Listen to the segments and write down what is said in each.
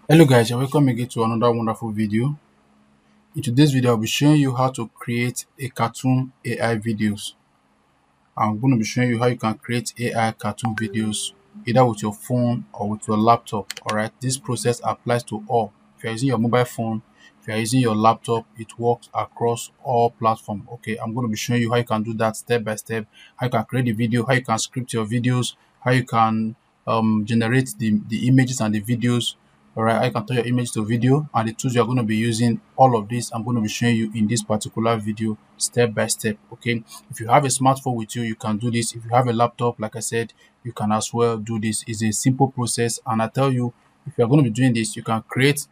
Hello guys, and welcome again to another wonderful video. In today's video, I'll be showing you how to create a cartoon AI videos. I'm going to be showing you how you can create AI cartoon videos either with your phone or with your laptop. Alright, this process applies to all. If you're using your mobile phone, if you're using your laptop, it works across all platforms. Okay, I'm going to be showing you how you can do that step by step, how you can create the video, how you can script your videos, how you can generate the images and the videos. All right, I can turn your image to video, and the tools you're going to be using, all of this I'm going to be showing you in this particular video step by step. Okay, if you have a smartphone with you, you can do this. If you have a laptop, like I said, you can as well do this. It's a simple process, and I tell you, if you're going to be doing this, you can create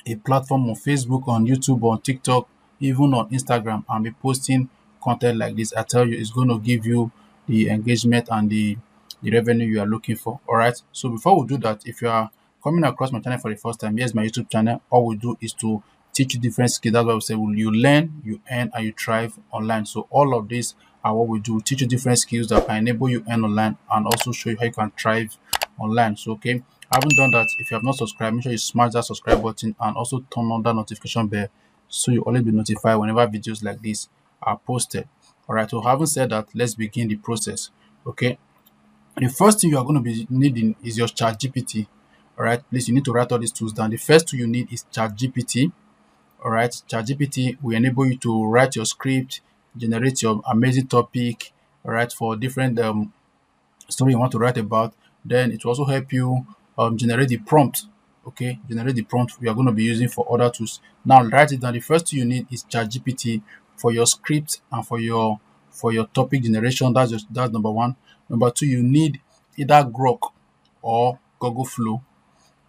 a platform on Facebook, on YouTube, on TikTok, even on Instagram, and be posting content like this. I tell you, it's going to give you the engagement and the revenue you are looking for. All right. So before we do that, if you are coming across my channel for the first time, here's my YouTube channel. All we do is to teach you different skills. That's why we say, well, you learn, you earn, and you thrive online. So all of this are what we do. Teach you different skills that can enable you earn online and also show you how you can thrive online. So okay, haven't done that, if you have not subscribed, make sure you smash that subscribe button and also turn on that notification bell so you always be notified whenever videos like this are posted. All right, so having said that, let's begin the process. Okay, the first thing you are going to be needing is your chat gpt. All right, please, you need to write all these tools down. The first tool you need is chat gpt. All right, chat gpt will enable you to write your script, generate your amazing topic, all right, for different story you want to write about. Then it will also help you generate the prompt. Okay, generate the prompt we are going to be using for other tools. Now write it down. The first thing you need is ChatGPT for your script and for your topic generation. That's number one. Number two, you need either Grok or Google Flow.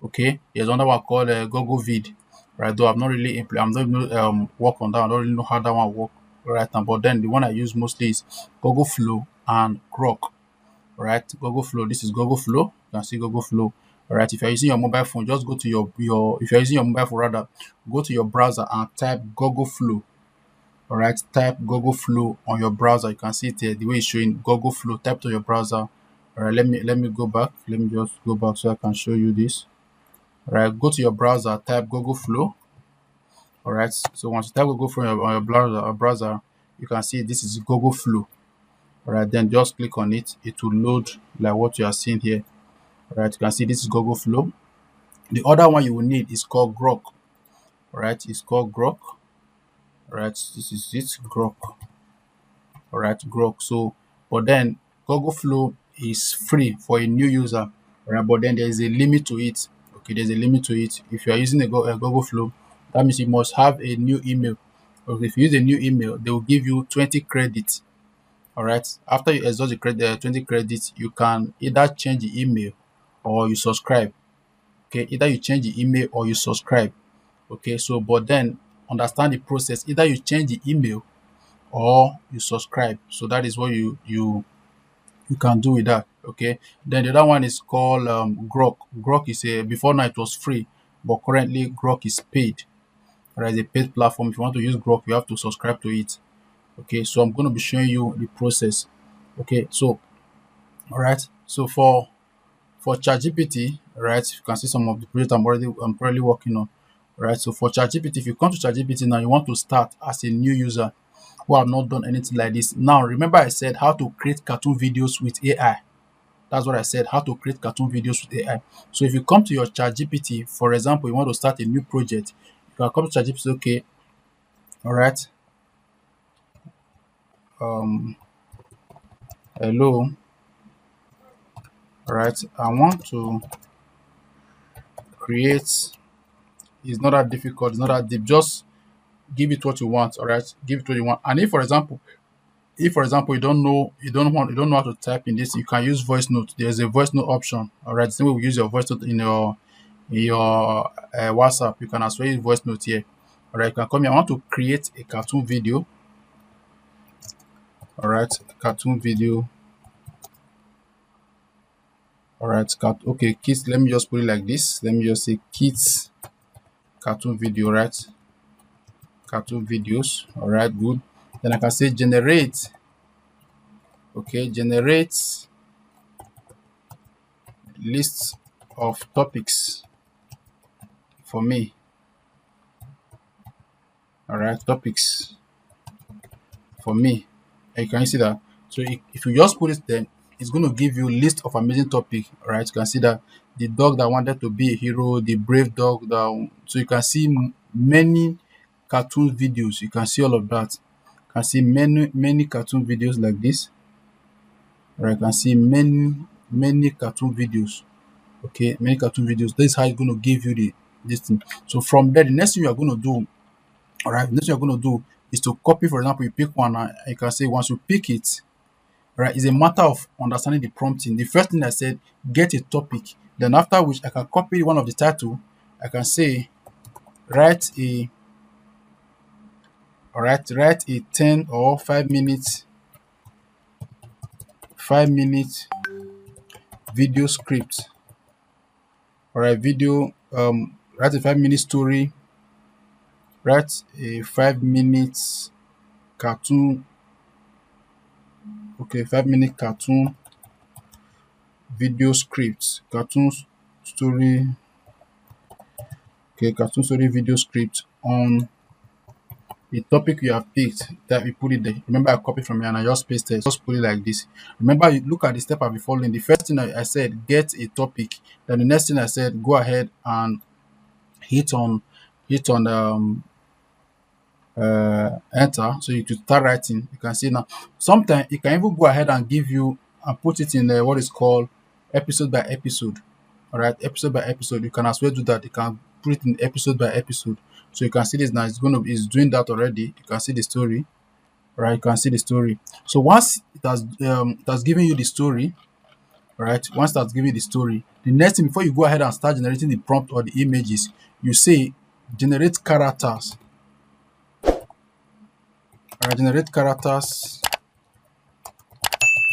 Okay, there's another one called Google Vid. Right, though I'm not even work on that. I don't really know how that one work right now. But then the one I use mostly is Google Flow and Grok. Right, Google Flow. This is Google Flow. You can see Google Flow. All right, if you're using your mobile phone, just go to your if you're using your mobile phone rather, go to your browser and type Google Flow. All right, type Google Flow on your browser. You can see it here, the way it's showing Google Flow. Type to your browser. All right, let me go back. Let me just go back so I can show you this. All right, go to your browser, type Google Flow. All right, so once you type Google Flow on your browser, you can see this is Google Flow. All right, then just click on it. It will load like what you are seeing here. All right, you can see this is Google Flow. The other one you will need is called Grok. All right, it's called Grok. All right, this is it, Grok. All right, Grok. So, but then Google Flow is free for a new user. All right, but then there is a limit to it. Okay, there's a limit to it. If you are using a Google Flow, that means you must have a new email. Okay, if you use a new email, they will give you 20 credits. All right, after you exhaust the 20 credits, you can either change the email or you subscribe. Okay, either you change the email or you subscribe. Okay, so but then understand the process. Either you change the email or you subscribe. So that is what you can do with that. Okay, then the other one is called Grok. Grok is a, before now it was free, but currently Grok is paid. There is a paid platform. If you want to use Grok, you have to subscribe to it. Okay, so I'm going to be showing you the process. Okay, so all right, so for ChatGPT, right, you can see some of the projects I'm currently working on. Right, so for ChatGPT, if you come to ChatGPT now, you want to start as a new user who have not done anything like this. Now, remember I said how to create cartoon videos with AI. That's what I said, how to create cartoon videos with AI. So if you come to your ChatGPT, for example, you want to start a new project, you can come to ChatGPT. Okay, all right, um, hello, all right, I want to create. It's not that difficult. It's not that deep. Just give it what you want. All right, give it what you want. And if for example you don't know how to type in this, you can use voice note. There's a voice note option. All right, same way we use your voice note in your WhatsApp, you can as well use voice note here. All right, you can come here. I want to create a cartoon video. All right, cartoon video. All right, okay, kids. Let me just put it like this. Let me just say kids cartoon video. Right, cartoon videos. All right, good. Then I can say generate. Okay, generate list of topics. for me. All right, topics for me. And you can see that. So if you just put it there, it's going to give you a list of amazing topic. All right, you can see that the dog that wanted to be a hero, the brave dog. So you can see many cartoon videos. You can see all of that. You can see many cartoon videos like this. All right, you can see many cartoon videos. Okay, many cartoon videos. This is how it's going to give you the this thing. So from there, the next thing you are going to do, all right, the next thing you're going to do is to copy. For example, you pick one, and you can say once you pick it, right, it's a matter of understanding the prompting. The first thing I said, get a topic. Then after which I can copy one of the title. I can say write a write a 10 or 5 minutes 5 minute video script. All right, video write a 5 minute story, write a 5 minutes cartoon, okay, 5 minute cartoon video script, story, okay, cartoon story video script on the topic you have picked. That you put it there. Remember, I copied from here and I just pasted. Just put it like this. Remember, you look at the step I'll be following. The first thing I said, get a topic. Then the next thing I said, go ahead and hit on enter, so you to start writing. You can see now. Sometimes it can even go ahead and give you and put it in what is called episode by episode. All right, episode by episode. You can as well do that. You can put it in episode by episode. So you can see this now. It's doing that already. You can see the story. All right, you can see the story. So once it has given you the story, all right. Once it has given you the story, the next thing before you go ahead and start generating the prompt or the images, you say generate characters. All right, generate characters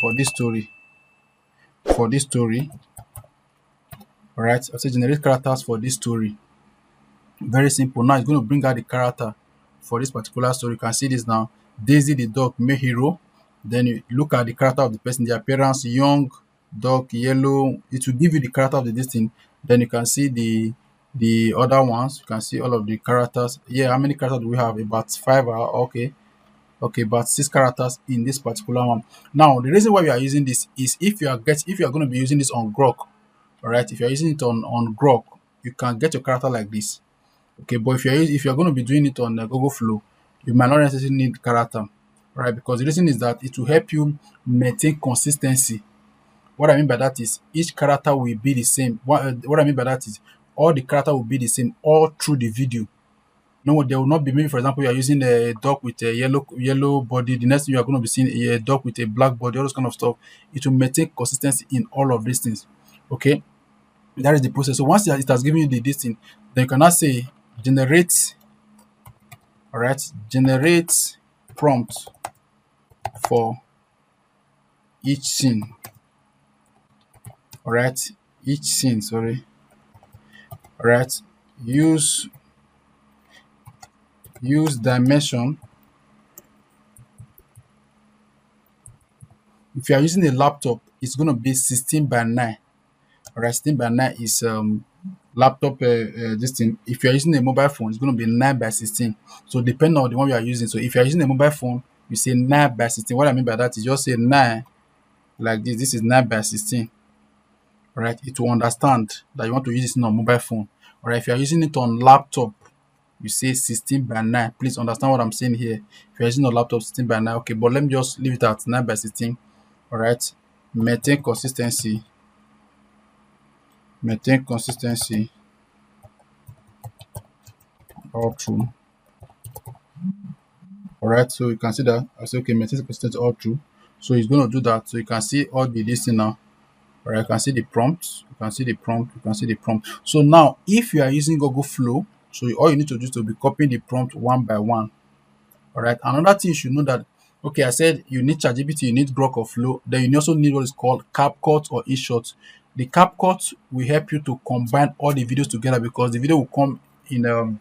for this story. For this story, all right. I say generate characters for this story. Very simple. Now it's going to bring out the character for this particular story. You can see this now. Daisy the dog, main hero. Then you look at the character of the person, the appearance, young, dog, yellow. It will give you the character of the this thing. Then you can see the other ones. You can see all of the characters. Yeah, how many characters do we have? About five. Okay. Okay, about 6 characters in this particular one. Now, the reason why we are using this is if you are going to be using this on Grok, all right. If you are using it on Grok, you can get your character like this. Okay, but if you're going to be doing it on Google Flow, you might not necessarily need character, right? Because the reason is that it will help you maintain consistency. What I mean by that is each character will be the same. What I mean by that is all the character will be the same all through the video. No, there will not be, maybe for example, you are using a dog with a yellow body. The next thing you are going to be seeing a dog with a black body, all those kind of stuff. It will maintain consistency in all of these things. Okay, that is the process. So once it has given you this thing, then you can now say generate, all right, generate prompt for each scene. All right, each scene, sorry. All right, use dimension. If you are using a laptop, it's going to be 16 by 9. All right, 16 by 9 is laptop this thing. If you are using a mobile phone, it's going to be 9 by 16. So depending on the one you are using. So if you are using a mobile phone, you say 9 by 16. What I mean by that is just say 9 like this. This is 9 by 16. All right, it will understand that you want to use it on mobile phone. All right, if you are using it on laptop, you say 16 by 9. Please understand what I'm saying here. If you're using a laptop, 16 by 9. Okay, but let me just leave it at 9 by 16. All right, maintain consistency. Maintain consistency all through. All right, so you can see that I say okay, maintain consistency all through. So it's going to do that. So you can see all the this thing now. All right, you can see the prompt. You can see the prompt. You can see the prompt. So now, if you are using Google Flow, so all you need to do is to be copying the prompt one by one. All right. Another thing you should know that, okay, I said you need ChatGPT, you need Grok or Flow. Then you also need what is called CapCut or eShot. The CapCut will help you to combine all the videos together because the video will come in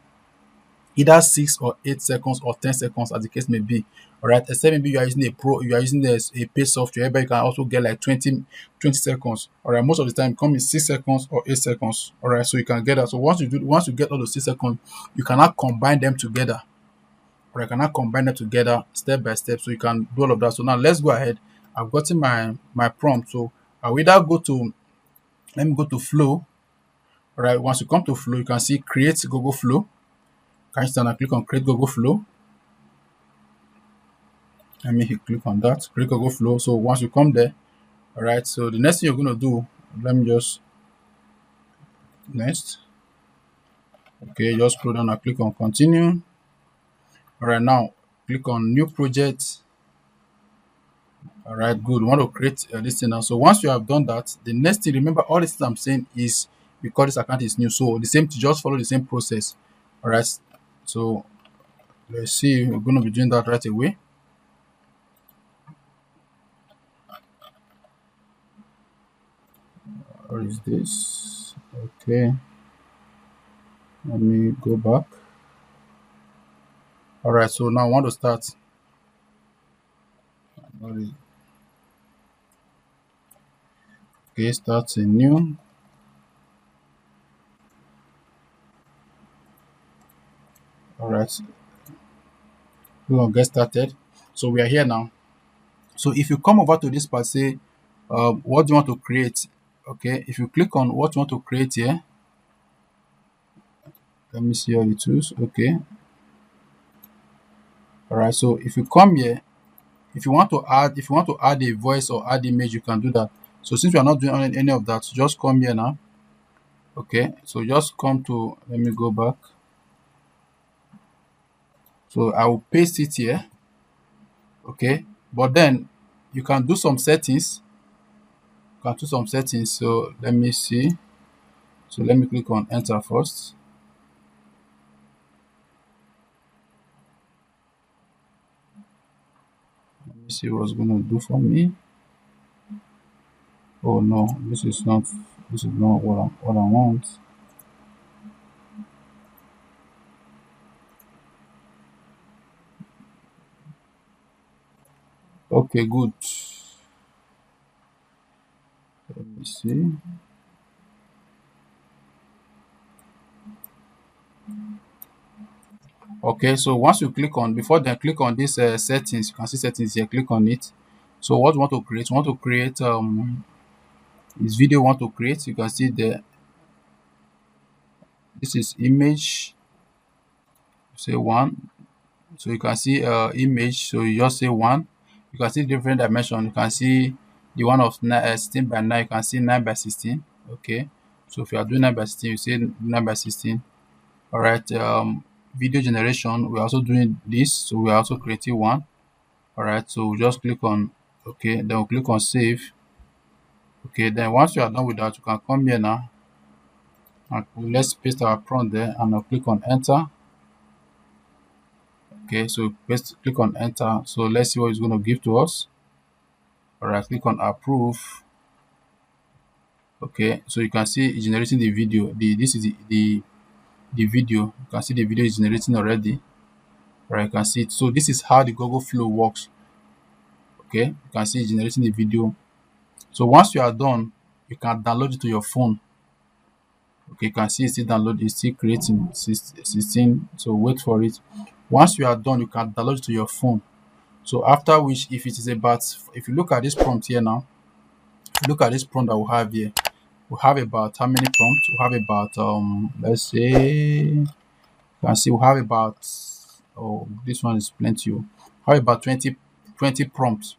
either 6 or 8 seconds or 10 seconds, as the case may be. All right, except maybe you are using you are using a paid software, but you can also get like 20 seconds. All right, most of the time it comes in 6 seconds or 8 seconds. All right, so you can get that. So once you get all those 6 seconds, you cannot combine them together, or I cannot combine them together step by step. So you can do all of that. So now let's go ahead. I've gotten my prompt. So I will either go to let me go to flow. All right, once you come to flow, you can see create Google Flow. Can you stand and click on create Google Flow? Let me click on that, create Google Flow. So once you come there, all right, so the next thing you're going to do, let me just next. Okay, just scroll down and click on continue. All right, now click on new project. All right, good. We want to create this thing now. So once you have done that, the next thing, remember all this thing I'm saying is because this account is new. So the same, just follow the same process. All right. So let's see, we're going to be doing that right away. What is this? Okay. Let me go back. All right. So now I want to start. What is, okay, start a new. All right. We're going to get started. So we are here now. So if you come over to this part, say, what do you want to create? Okay. If you click on what you want to create here, let me see all the tools. Okay. All right. So if you come here, if you want to add a voice or add image, you can do that. So since we are not doing any of that, just come here now. Okay. So just come to, let me go back. So I will paste it here. Okay. But then you can do some settings. You can do some settings. So let me see. So let me click on enter first. Let me see what's going to do for me. Oh no, this is not what I want. Okay, good. Let me see. Okay, so once you click on, before then click on this settings, you can see settings here, click on it. So what you want to create, this video want to create, you can see the, this is image, say one. So you can see image, so you just say one. You can see different dimension. You can see the one of 16 by 9, you can see 9 by 16. Okay, so if you are doing 9 by 16, you say 9 by 16. All right, video generation, we're also doing this, so we're also creating one. All right, so we just click on okay, then we'll click on save. Okay, then once you are done with that, you can come here now and let's paste our prompt there, and I'll click on enter. Okay, so click on enter. So let's see what it's going to give to us. All right, click on approve. Okay, so you can see it's generating the video. This is the video. You can see the video is generating already. All right, you can see it. So this is how the Google Flow works. Okay, you can see it's generating the video. So once you are done, you can download it to your phone. Okay, you can see it's still downloading, it's still creating 16. So wait for it. Once you are done, you can download it to your phone. So after which, if it is about, if you look at this prompt here now, look at this prompt that we have here. We have about how many prompts? We have about let's say, you can see we have about, oh, this one is plenty. We have about 20 prompts,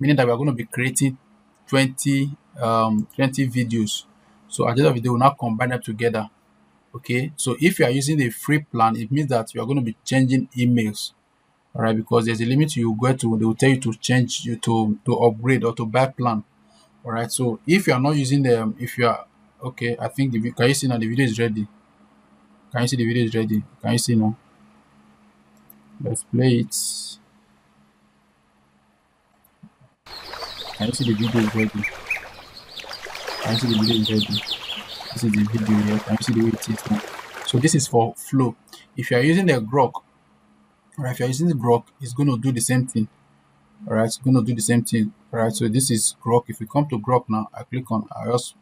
meaning that we are going to be creating 20 videos. So at the end of the day, we'll now combine them together. Okay, so if you are using the free plan, it means that you are going to be changing emails. All right, because there's a limit you go to, they will tell you to change, you to upgrade or to buy plan. All right, so if you are not using them, if you are okay, I think can you see now the video is ready? Can you see the video is ready? Can you see now? Let's play it. Can you see the video is ready? Can you see the video is ready? This is the video here. Can you see the way it is now? So this is for flow. If you are using a grok, or if you're using the grok, it's going to do the same thing. All right, it's going to do the same thing. All right, so this is grok. If we come to grok now, I click on, I just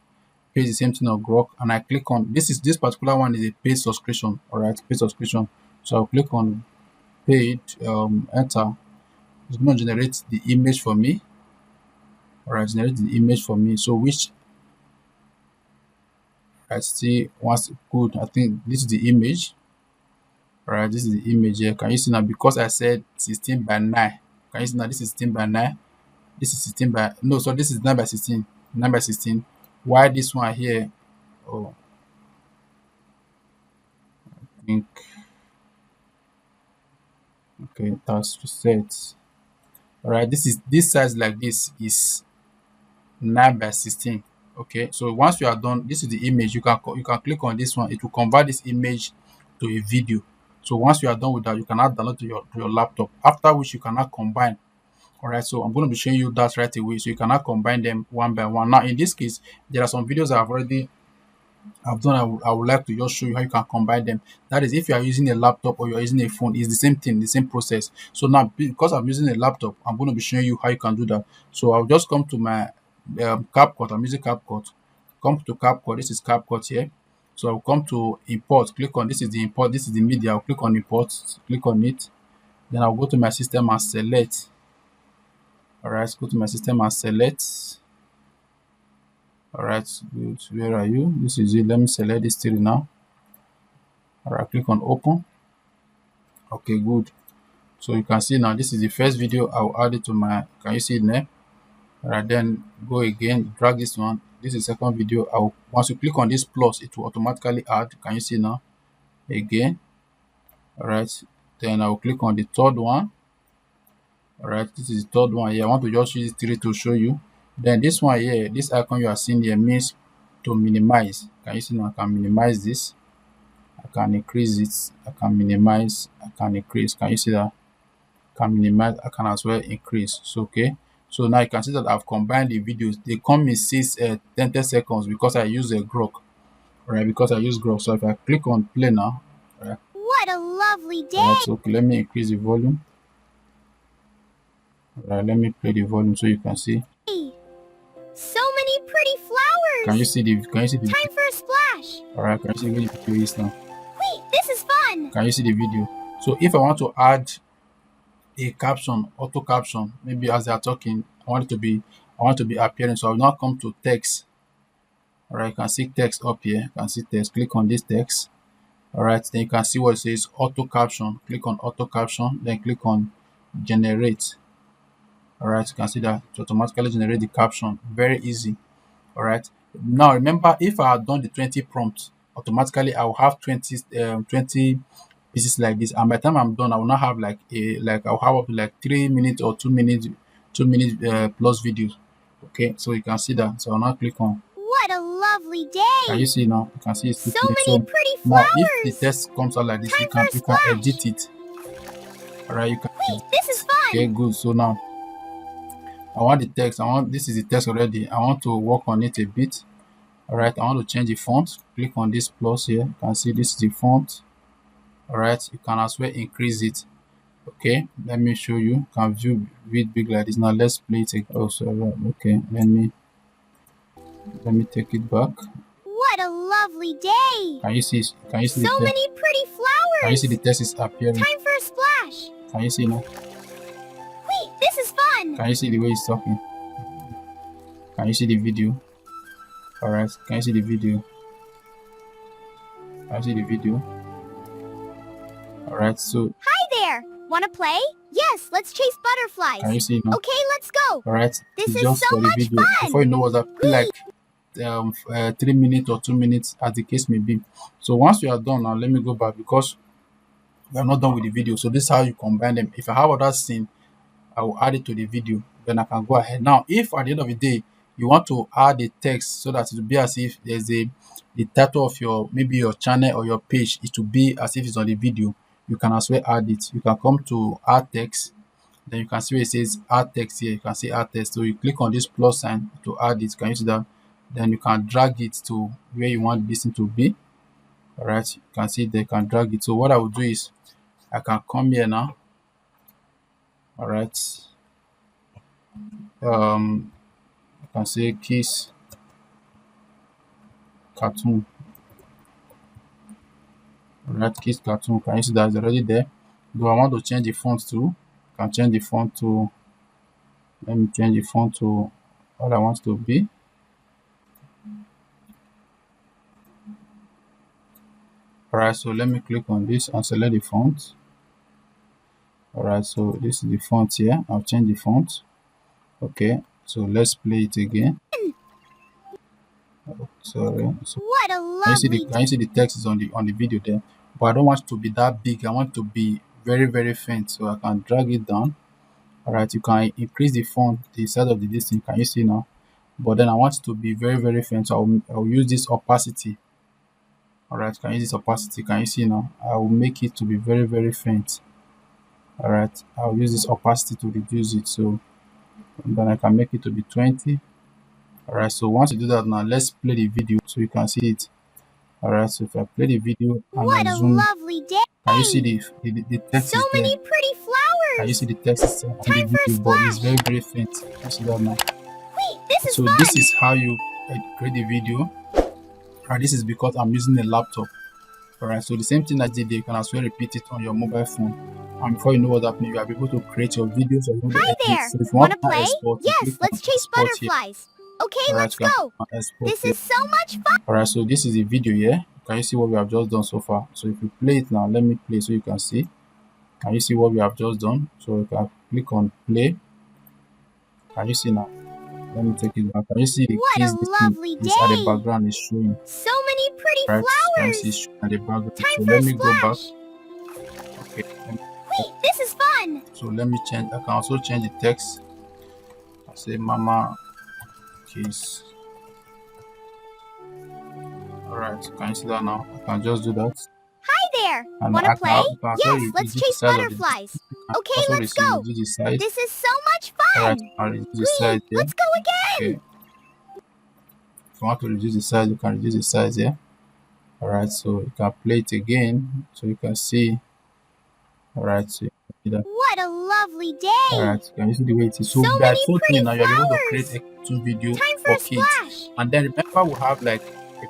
paste the same thing on grok, and I click on, this particular one is a paid subscription. All right, paid subscription. So I'll click on paid, enter. It's going to generate the image for me. All right, generate the image for me. So which I see once good. I think this is the image. All right, this is the image here. Can you see now? Because I said 16 by 9. Can you see now? This is 16 by 9. This is 16 by, no, so this is 9 by 16. 9 by 16. Why this one here? Oh, I think, okay, that's reset. All right, this size like this is 9 by 16. Okay, so once you are done, this is the image. You can click on this one. It will convert this image to a video. So once you are done with that, you can now download to your laptop. After which you can now combine. All right, so I'm going to be showing you that right away, so you can now combine them one by one. Now in this case, there are some videos I've done. I would like to just show you how you can combine them. That is, if you are using a laptop or you are using a phone, it's the same thing, the same process. So now, because I'm using a laptop, I'm going to be showing you how you can do that. So I'll just come to my CapCut. I'm using CapCut. Come to CapCut. This is CapCut here. So I'll come to import. Click on, this is the import. This is the media. I'll click on import. Click on it. Then I'll go to my system and select. All right, go to my system and select. All right, good. Where are you? This is it. Let me select this three now. All right, click on open. Okay, good. So you can see now, this is the first video. I'll add it to my, can you see it there? All right, then go again, drag this one. This is second video. Once you click on this plus, it will automatically add. Can you see now? Again. All right, then I'll click on the third one. All right, this is the third one here. I want to just use three to show you. Then this one here, this icon you are seeing here means to minimize. Can you see now? I can minimize this. I can increase it. I can minimize. I can increase. Can you see that? I can minimize. I can as well increase. So okay. So now you can see that I've combined the videos. They come in 10 seconds because I use a grok. All right, because I use grok. So if I click on play now, all right. What a lovely day! All right, so okay, let me increase the volume. All right, let me play the volume so you can see. So many pretty flowers! Can you see the Time for a splash! Alright, can you see where the video is now? Wait, this is fun! Can you see the video? So if I want to add a caption, auto caption, maybe as they are talking, I want it to be appearing. So I will now come to text. Alright, you can see text up here. You can see text. Click on this text. Alright, then you can see what it says auto caption. Click on auto caption, then click on generate. Alright, you can see that it automatically generate the caption. Very easy. All right, now remember, if I had done the 20 prompts, automatically I will have 20 pieces like this, and by the time I'm done, I will not have I'll have up to like 3 minutes or 2 minutes, 2 minutes plus videos. Okay, so you can see that. So I'll now click on. What a lovely day! Can you see now? You can see it's so many pretty flowers. Now if the text comes out like this, Time you can edit it. All right, you can. Wait, this is fun. Okay, good. So now I want the text. This is the text already. I want to work on it a bit. All right, I want to change the font. Click on this plus here. You can see this is the font. All right, you can as well increase it. Okay, let me show you. You can view it big like this. Now let's play it again. Oh, sorry. Okay, let me take it back. What a lovely day! Can you see? Can you see so many pretty flowers? Can you see the text is appearing? Time for a splash. Can you see now? Wait, this is fun. Can you see the way he's talking? Can you see the video? All right, can you see the video? Can you see the video? All right, so hi there. Wanna play? Yes, let's chase butterflies. Can you see now? Okay, let's go. All right, this is just so for the much video. fun. Before you know what that feel like 3 minutes or 2 minutes, as the case may be. So once you are done, now let me go back because we are not done with the video. So this is how you combine them. If I have other scene, I will add it to the video. Then I can go ahead. Now, if at the end of the day you want to add a text so that it will be as if there's the title of your channel or your page, it will be as if it's on the video, you can as well add it. You can come to add text, then you can see where it says add text here. You can see add text. So you click on this plus sign to add it. Can you see that? Then you can drag it to where you want this thing to be. All right, you can see they can drag it. So what I will do is I can come here now. All right, I can say kiss cartoon. All right, kiss cartoon. Can you see that's already there? Do I want to change the font to? Can change the font to. Let me change the font to what I want to be. All right, so let me click on this and select the font. All right, so this is the font here. I'll change the font. Okay, so let's play it again. Sorry. So What a can you see the text is on the video there? But I don't want it to be that big. I want it to be very, very faint. So I can drag it down. All right, you can increase the font, the size of the distance. Can you see now? But then I want it to be very, very faint. So I'll use this opacity. All right, can you use this opacity? Can you see now? I will make it to be very, very faint. All right, I'll use this opacity to reduce it. So then I can make it to be 20. All right, so once you do that now, let's play the video so you can see it. All right, so if I play the video and I What a zoom, lovely day. can you see the text So is there? many pretty Can you see flowers. the text is there on the Time for a video, but it's very, splash. very faint. Can you see that now? Wait, this is So this fun. is how you create the video. And this is because I'm using a laptop. All right, so the same thing I did there, you can as well repeat it on your mobile phone. And before you know what's happening, you are able to create your videos or you want to Hi edit. there. So if you want Wanna to play? export, you click Yes, on let's chase export here. butterflies. Okay, All right, let's you can click go. on export This here. is so much fun. All right, so this is a video here. Can you see what we have just done so far? So if you play it now, let me play so you can see. Can you see what we have just done? So you can click on play. Can you see now? Let me take it back. Can you see the What a keys? This thing lovely is at the day. background is showing. So many pretty Right? Can you see it's flowers. showing at the background? Time So for let a me go back. splash. Okay. Wait, this is fun. So let me change. I can also change the text. I say Mama Kiss. All right. Can you see that now? I can just do that. Hi there. And Wanna play? you can also Yes, let's reduce the chase size of the display. butterflies. You can Okay, also let's go. reduce the size. This is so much All right. fun. I'll reduce the size Wait, here. let's go Okay. again. If you want to reduce the size, you can reduce the size here. All right. So you can play it again so you can see. All right. So you can see that. What a lovely All day. right. Can you see the way it is? So So by many so doing pretty now, you're able to create a flowers. cartoon video Time for for a kids. splash. And then remember, we have like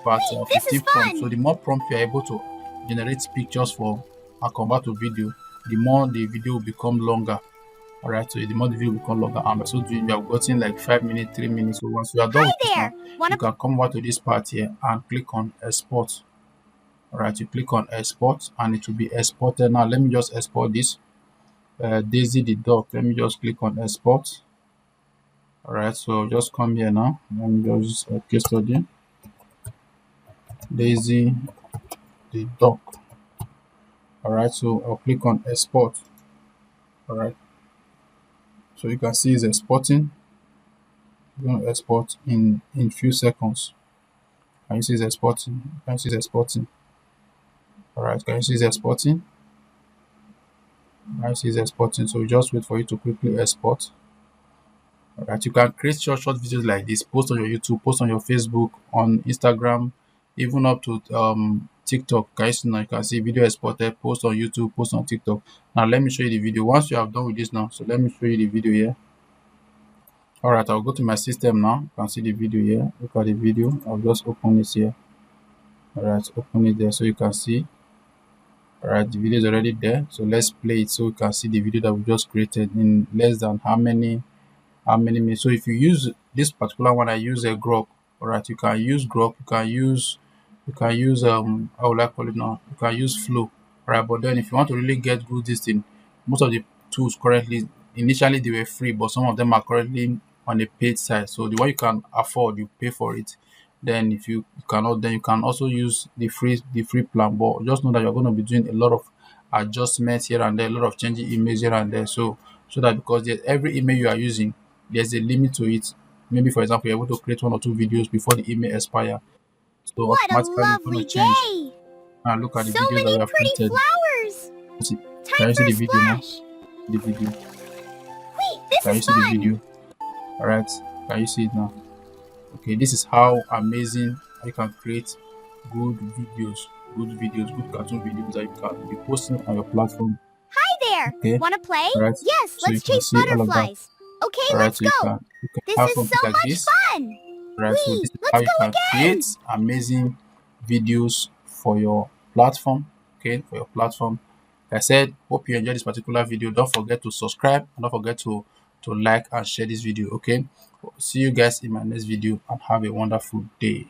about Wait, this is 15 prompts. So fun. the more prompts you're able to generate pictures for and convert to video, the more the video will become longer. All right, so the more the video will become longer, and by so doing, you have gotten like 5 minutes, 3 minutes. So once you are done Hi with this now, there. you Wanna can come over to this part here and click on export. All right, you click on export and it will be exported. Now let me just export this. Daisy the dog. Let me just click on export. All right, so just come here now. Let me just case study. Daisy the dog. All right, so I'll click on export. All right, so you can see it's exporting. It's going to export in few seconds. Can you see it's exporting? Can you see it's exporting? All right, can you see it's exporting? Can you see it's exporting? So just wait for you to quickly export. All right, you can create short videos like this, post on your YouTube, post on your Facebook, on Instagram, even up to TikTok. Guys, now you can see video exported, post on YouTube, post on TikTok. Now let me show you the video. Once you have done with this now, so let me show you the video here. All right, I'll go to my system now. You can see the video here. Look at the video. I'll just open it here. All right, open it there so you can see. All right, the video is already there. So let's play it so you can see the video that we just created in less than how many minutes. So if you use this particular one, I use a Grok. All right, you can use Grok, you can use how would I call it now? You can use Flow. All right, but then if you want to really get good this thing, most of the tools currently initially they were free, but some of them are currently on a paid side. So the one you can afford, you pay for it. Then if you cannot, then you can also use the free plan. But just know that you're going to be doing a lot of adjustments here and there, a lot of changing image here and there. So that because every email you are using, there's a limit to it. Maybe for example, you're able to create one or two videos before the email expire. So What a automatically it's going lovely to change. day. And look at the So videos that we many have pretty created. flowers. Can Time you for see a the video now? splash. The video. Wait, this Can you is see the fun. video? Alright. Can you see it now? Okay, this is how amazing you can create good videos, good videos, good cartoon videos that you can be posting on your platform. Hi there. Okay, Wanna play? all right. Yes, So you let's can chase see all of that. butterflies. Okay, All right, let's so you go. can This have is something so like much this. fun. Right, so this Whee! is how Let's you go can create again. amazing videos for your platform. Okay, for your platform. Like I said, hope you enjoyed this particular video. Don't forget to subscribe and don't forget to like and share this video. Okay, see you guys in my next video and have a wonderful day.